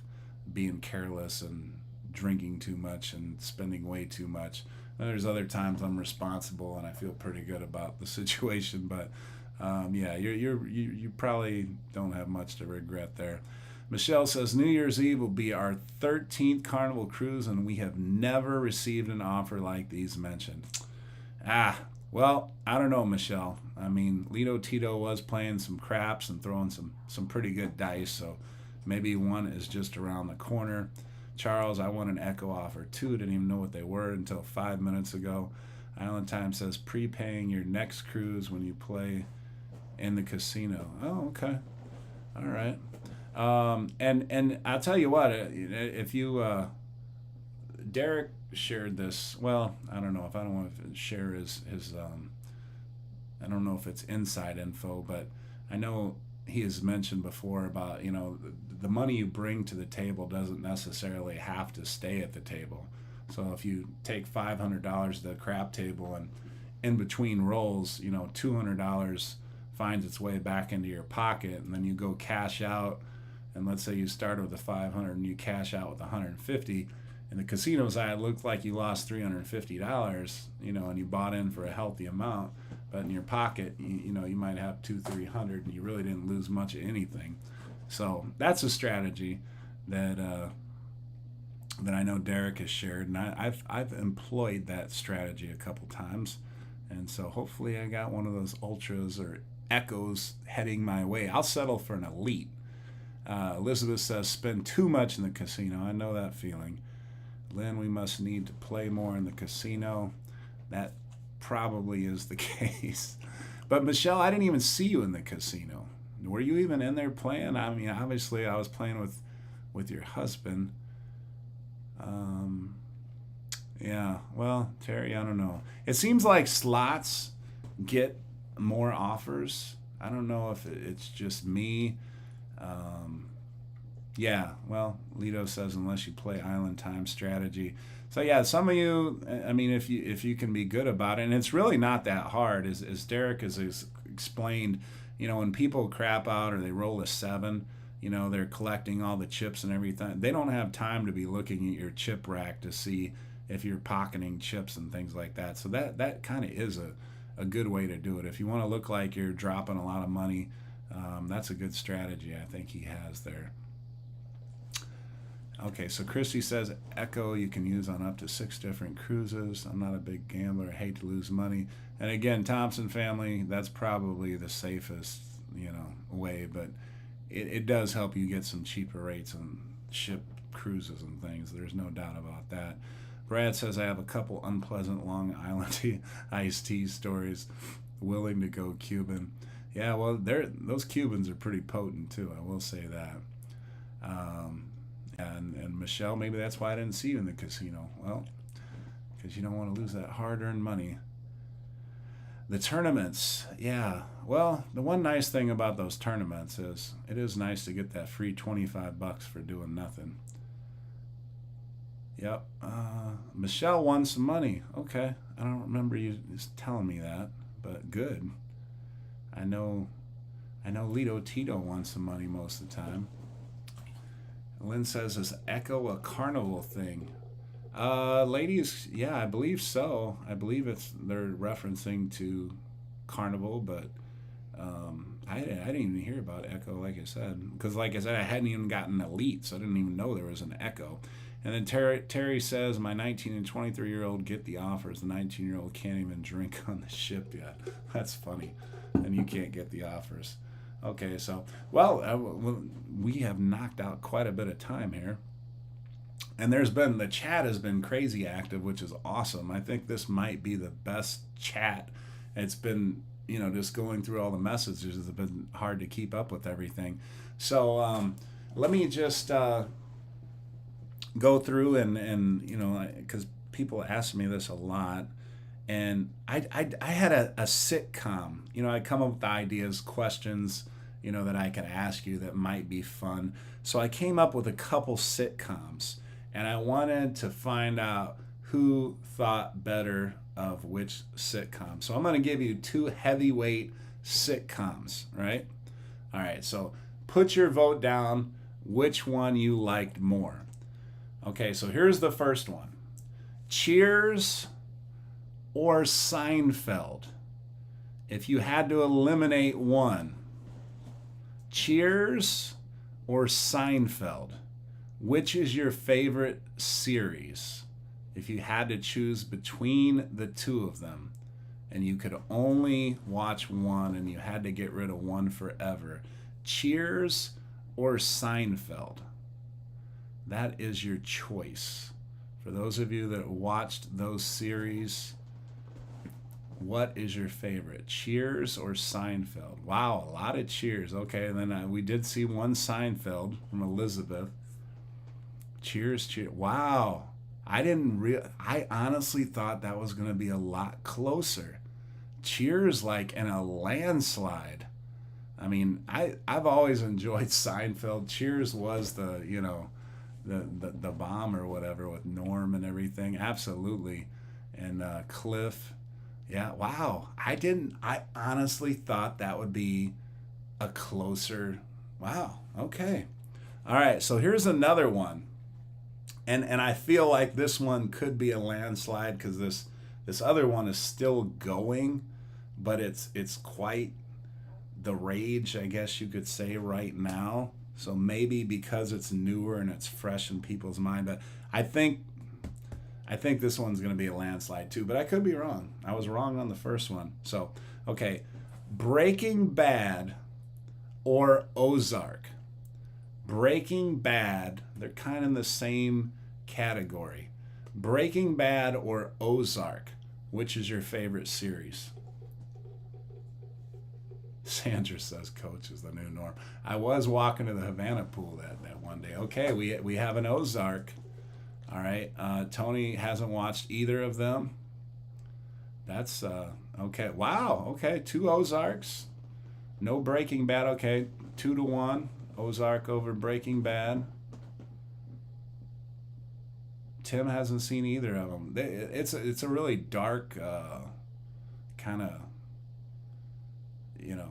being careless and drinking too much and spending way too much. And there's other times I'm responsible and I feel pretty good about the situation, but you probably don't have much to regret there. Michelle says, New Year's Eve will be our 13th Carnival cruise, and we have never received an offer like these mentioned. Well, I don't know, Michelle. I mean, Lito Tito was playing some craps and throwing some pretty good dice, so maybe one is just around the corner. Charles, I want an Echo offer too. Didn't even know what they were until 5 minutes ago. Island Time says prepaying your next cruise when you play in the casino. Oh, okay. All right. And I'll tell you what, if you Derek shared this. Well, I don't know if I don't want to share his I don't know if it's inside info, but I know he has mentioned before about, the money you bring to the table doesn't necessarily have to stay at the table. So if you take $500 to the crap table and in between rolls, $200 finds its way back into your pocket, and then you go cash out, and let's say you started with a 500 and you cash out with 150. In the casino side, it looked like you lost $350, and you bought in for a healthy amount, but in your pocket, you might have 200-300, and you really didn't lose much of anything. So that's a strategy that I know Derek has shared, and I've employed that strategy a couple times, and so hopefully I got one of those ultras or echoes heading my way. I'll settle for an elite. Elizabeth says spend too much in the casino. I know that feeling. Lynn, we must need to play more in the casino. That probably is the case. But Michelle, I didn't even see you in the casino. Were you even in there playing? I mean, obviously I was playing with your husband. Yeah, well, Terry, I don't know. It seems like slots get more offers. I don't know if it's just me. Yeah, well, Lito says unless you play Island Time strategy. So yeah, some of you, I mean, if you can be good about it, and it's really not that hard, as Derek has explained. When people crap out or they roll a 7, they're collecting all the chips and everything. They don't have time to be looking at your chip rack to see if you're pocketing chips and things like that. So that kind of is a good way to do it. If you want to look like you're dropping a lot of money, that's a good strategy I think he has there. Okay, so Christy says Echo you can use on up to 6 different cruises. I'm not a big gambler. I hate to lose money. And again, Thompson family, that's probably the safest, way, but it does help you get some cheaper rates on ship cruises and things. There's no doubt about that. Brad says I have a couple unpleasant Long Island iced tea stories. Willing to go Cuban. Yeah, well, those Cubans are pretty potent too. I will say that. And Michelle, maybe that's why I didn't see you in the casino. Well, because you don't want to lose that hard-earned money. The tournaments, yeah. Well, the one nice thing about those tournaments is it is nice to get that free $25 for doing nothing. Yep. Michelle won some money. Okay. I don't remember you just telling me that, but good. I know Lito Tito won some money most of the time. Lynn says, is Echo a carnival thing? Ladies, yeah, I believe so. I believe they're referencing to Carnival, but I didn't even hear about Echo, like I said. Because, like I said, I hadn't even gotten Elite, so I didn't even know there was an Echo. And then Terry says, my 19 and 23-year-old get the offers. The 19-year-old can't even drink on the ship yet. That's funny. And you can't get the offers. Okay, so, we have knocked out quite a bit of time here. And the chat has been crazy active, which is awesome. I think this might be the best chat. It's been, just going through all the messages. It's been hard to keep up with everything. So let me just go through and because people ask me this a lot. And I had a sitcom. I come up with ideas, questions, that I could ask you that might be fun. So I came up with a couple sitcoms. And I wanted to find out who thought better of which sitcom. So I'm going to give you 2 heavyweight sitcoms, right? All right, so put your vote down which one you liked more. Okay, so here's the first one. Cheers or Seinfeld? If you had to eliminate one, Cheers or Seinfeld? Which is your favorite series if you had to choose between the two of them? and you could only watch one and you had to get rid of one forever, Cheers or Seinfeld? That is your choice. For those of you that watched those series, what is your favorite, Cheers or Seinfeld? Wow, a lot of Cheers. Okay, and then we did see one Seinfeld from Elizabeth. Cheers, Cheers. Wow, I honestly thought that was going to be a lot closer. Cheers, like in a landslide. I mean, I've always enjoyed Seinfeld. Cheers was the bomb or whatever with Norm and everything. Absolutely, and Cliff. Yeah, wow. I honestly thought that would be a closer. Wow. Okay. All right. So here's another one. And I feel like this one could be a landslide because this other one is still going, but it's quite the rage, I guess you could say, right now. So maybe because it's newer and it's fresh in people's mind, but I think this one's going to be a landslide too, but I could be wrong. I was wrong on the first one. So, okay, Breaking Bad or Ozark? Breaking Bad, they're kind of in the same category. Breaking Bad or Ozark? Which is your favorite series? Sandra says Coach is the new norm. I was walking to the Havana pool that one day. Okay, we have an Ozark. All right. Tony hasn't watched either of them. That's okay. Wow. Okay, 2 Ozarks. No Breaking Bad. Okay, 2-1. Ozark over Breaking Bad. Tim hasn't seen either of them. It's a really dark kind of, you know.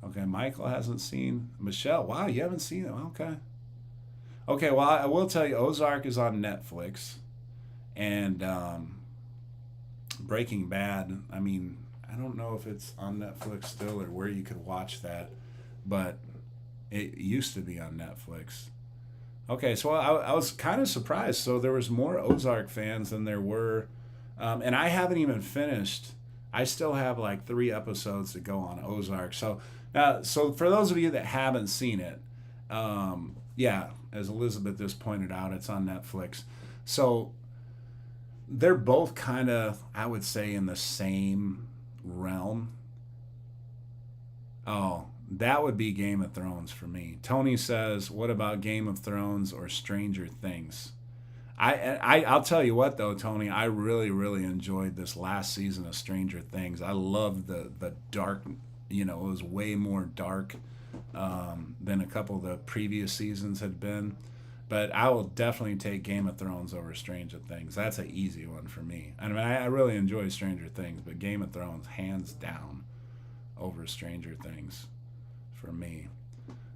Okay, Michael hasn't seen. Michelle, wow, you haven't seen it. Okay. Okay, well, I will tell you, Ozark is on Netflix, and Breaking Bad, I mean, I don't know if it's on Netflix still or where you could watch that, but it used to be on Netflix. Okay, so I was kind of surprised. So there was more Ozark fans than there were, and I haven't even finished. I still have like 3 episodes to go on Ozark. So for those of you that haven't seen it, yeah, as Elizabeth just pointed out, it's on Netflix. So they're both kind of, I would say, in the same realm. Oh, that would be Game of Thrones for me. Tony says, what about Game of Thrones or Stranger Things? I'll tell you what, though, Tony, I really, really enjoyed this last season of Stranger Things. I loved the dark, it was way more dark than a couple of the previous seasons had been. But I will definitely take Game of Thrones over Stranger Things. That's an easy one for me. I mean, I really enjoy Stranger Things, but Game of Thrones, hands down, over Stranger Things for me.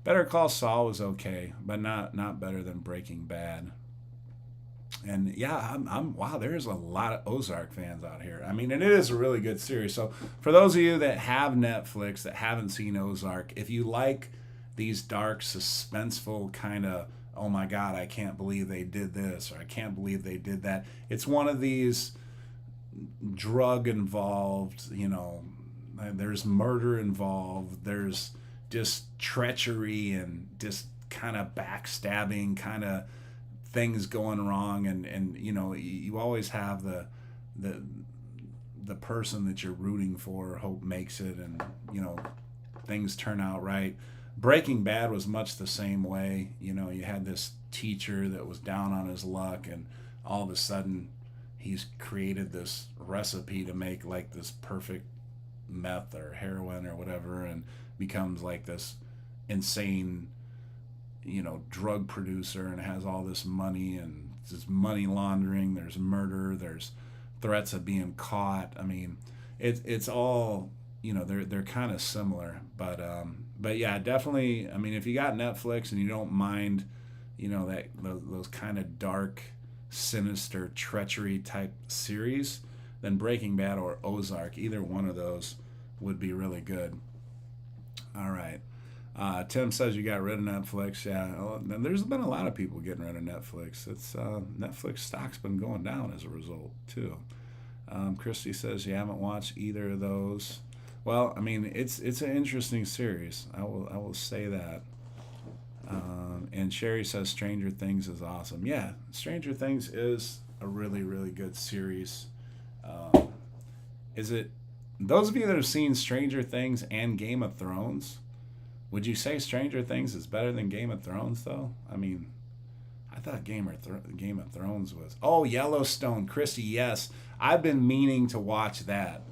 Better Call Saul was okay, but not better than Breaking Bad. And yeah, I'm wow, there's a lot of Ozark fans out here. I mean, and it is a really good series. So for those of you that have Netflix that haven't seen Ozark, if you like these dark, suspenseful kind of, oh my God, I can't believe they did this, or I can't believe they did that. It's one of these drug involved, there's murder involved, there's just treachery and just kind of backstabbing kind of things going wrong, and you always have the person that you're rooting for hope makes it, and things turn out right. Breaking Bad was much the same way. You had this teacher that was down on his luck, and all of a sudden he's created this recipe to make like this perfect meth or heroin or whatever, and becomes like this insane drug producer, and has all this money, and there's money laundering, there's murder, there's threats of being caught. I mean, it's all, they're kind of similar, but yeah, definitely. I mean, if you got Netflix and you don't mind, that those kind of dark, sinister, treachery type series, then Breaking Bad or Ozark, either one of those would be really good. All right. Tim says you got rid of Netflix. Yeah, there's been a lot of people getting rid of Netflix. It's Netflix stock's been going down as a result too. Christy says you haven't watched either of those. Well, I mean, it's an interesting series. I will say that. And Sherry says Stranger Things is awesome. Yeah, Stranger Things is a really, really good series. Is it, those of you that have seen Stranger Things and Game of Thrones, would you say Stranger Things is better than Game of Thrones, though? I mean, I thought Game of Thrones was. Oh, Yellowstone, Christy, yes. I've been meaning to watch that.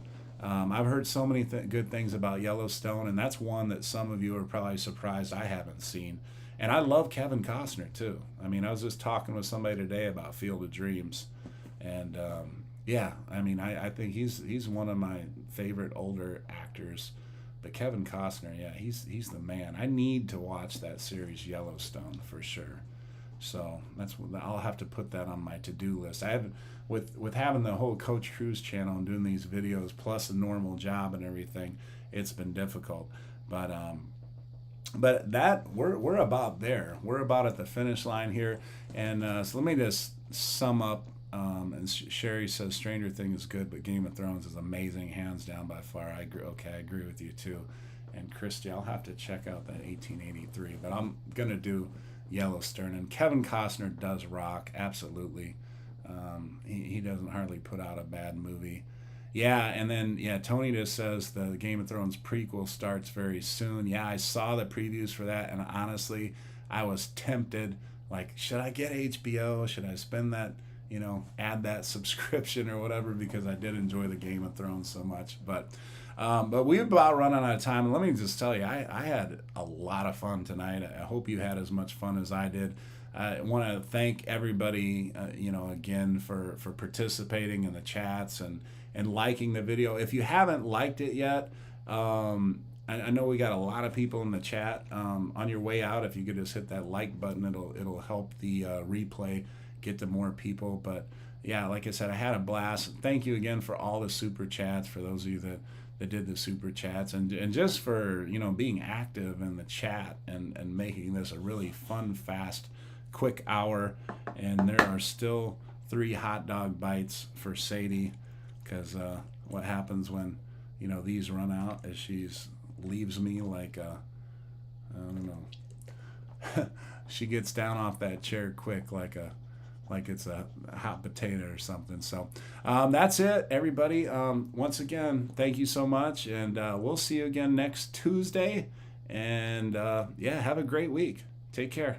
I've heard so many good things about Yellowstone, and that's one that some of you are probably surprised I haven't seen. And I love Kevin Costner, too. I mean, I was just talking with somebody today about Field of Dreams. And yeah, I mean, I think he's one of my favorite older actors. But Kevin Costner, yeah, he's the man. I need to watch that series Yellowstone for sure. So I'll have to put that on my to-do list. I have with having the whole Coach Cruz channel and doing these videos plus a normal job and everything, it's been difficult. But that we're about there. We're about at the finish line here, and so let me just sum up. And Sherry says Stranger Things is good, but Game of Thrones is amazing, hands down by far. I agree. Okay, I agree with you too. And Christy, I'll have to check out that 1883, but I'm gonna do Yellowstone. And Kevin Costner does rock, absolutely. He doesn't hardly put out a bad movie. Yeah, and then Tony just says the Game of Thrones prequel starts very soon. Yeah, I saw the previews for that, and honestly, I was tempted. Like, should I get HBO? Should I spend that? Add that subscription or whatever, because I did enjoy the Game of Thrones so much. But we've about run out of time. And let me just tell you, I had a lot of fun tonight. I hope you had as much fun as I did. I want to thank everybody, again for participating in the chats and liking the video. If you haven't liked it yet, I know we got a lot of people in the chat. On your way out, if you could just hit that like button, it'll help the replay get to more people. But yeah, like I said, I had a blast. Thank you again for all the super chats, for those of you that did the super chats, and just for being active in the chat and making this a really fun, fast, quick hour. And there are still 3 hot dog bites for Sadie, because what happens when these run out is she's leaves me like I don't know. She gets down off that chair quick like it's a hot potato or something. So that's it, everybody. Once again, thank you so much, and we'll see you again next Tuesday. And have a great week. Take care.